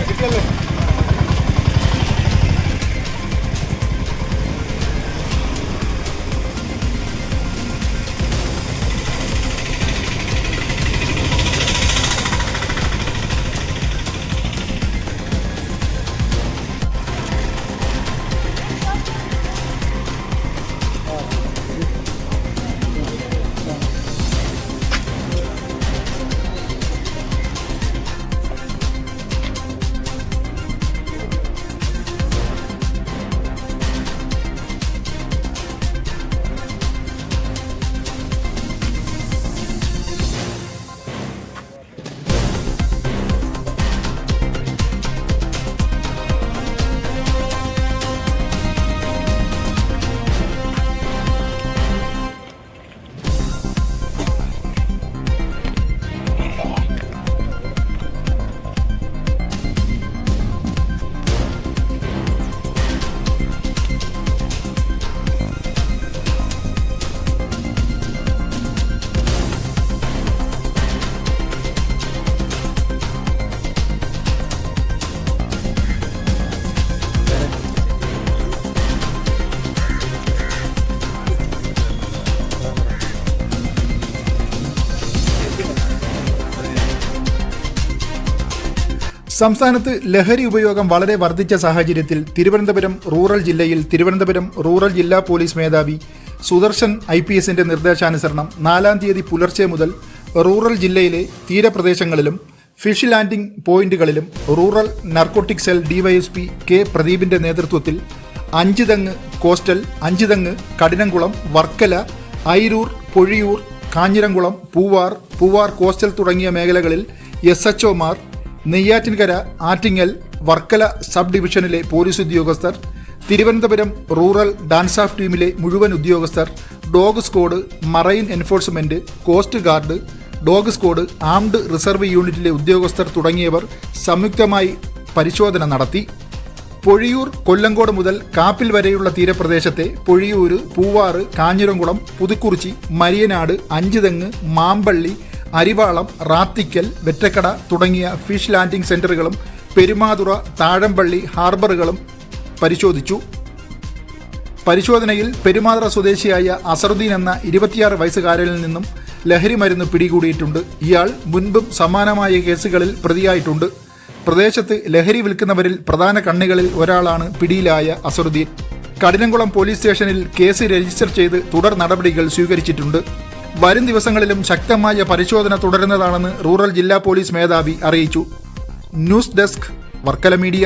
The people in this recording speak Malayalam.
കിട്ടിയല്ലേ? സംസ്ഥാനത്ത് ലഹരി ഉപയോഗം വളരെ വർദ്ധിച്ച സാഹചര്യത്തിൽ തിരുവനന്തപുരം റൂറൽ ജില്ലാ പോലീസ് മേധാവി സുദർശൻ IPSന്റെ നിർദ്ദേശാനുസരണം 4-ാം തീയതി പുലർച്ചെ മുതൽ റൂറൽ ജില്ലയിലെ തീരപ്രദേശങ്ങളിലും ഫിഷ് ലാൻഡിംഗ് പോയിന്റുകളിലും rural narcotic cell DYSP K പ്രദീപിന്റെ നേതൃത്വത്തിൽ അഞ്ചുതെങ്ങ് കോസ്റ്റൽ, അഞ്ചുതെങ്ങ്, കഠിനംകുളം, വർക്കല, ഐരൂർ, പൊഴിയൂർ, കാഞ്ഞിരംകുളം, പൂവാർ കോസ്റ്റൽ തുടങ്ങിയ മേഖലകളിൽ SHOമാർ, നെയ്യാറ്റിൻകര, ആറ്റിങ്ങൽ, വർക്കല സബ് ഡിവിഷനിലെ പോലീസ് ഉദ്യോഗസ്ഥർ, തിരുവനന്തപുരം റൂറൽ ഡാൻസ് ഓഫ് ടീമിലെ മുഴുവൻ ഉദ്യോഗസ്ഥർ, dog squad, marine enforcement, coast guard, dog squad, armed reserve യൂണിറ്റിലെ ഉദ്യോഗസ്ഥർ തുടങ്ങിയവർ സംയുക്തമായി പരിശോധന നടത്തി. പൊഴിയൂർ, കൊല്ലങ്കോട് മുതൽ കാപ്പിൽ വരെയുള്ള തീരപ്രദേശത്തെ പൊഴിയൂര്, പൂവാറ്, കാഞ്ഞിരംകുളം, പുതുക്കുറിച്ചി, മരിയനാട്, അഞ്ചുതെങ്ങ്, മാമ്പള്ളി, അരിവാളം, റാത്തിക്കൽ, വെറ്റക്കട തുടങ്ങിയ ഫിഷ് ലാൻഡിംഗ് സെന്ററുകളും പെരുമാതുറ, താഴമ്പള്ളി ഹാർബറുകളും പരിശോധിച്ചു. പരിശോധനയിൽ പെരുമാതുറ സ്വദേശിയായ അസറുദ്ദീൻ എന്ന 26 വയസ്സുകാരനിൽ നിന്നും ലഹരി മരുന്ന് പിടികൂടിയിട്ടുണ്ട്. ഇയാൾ മുൻപും സമാനമായ കേസുകളിൽ പ്രതിയായിട്ടുണ്ട്. പ്രദേശത്ത് ലഹരി വിൽക്കുന്നവരിൽ പ്രധാന കണ്ണികളിൽ ഒരാളാണ് പിടിയിലായ അസറുദ്ദീൻ. കഠിനംകുളം പോലീസ് സ്റ്റേഷനിൽ കേസ് രജിസ്റ്റർ ചെയ്ത് തുടർ നടപടികൾ സ്വീകരിച്ചിട്ടുണ്ട്. വരും ദിവസങ്ങളിലും ശക്തമായ പരിശോധന തുടരുന്നതാണെന്ന് റൂറൽ ജില്ലാ പോലീസ് മേധാവി അറിയിച്ചു. News desk, Varkala media.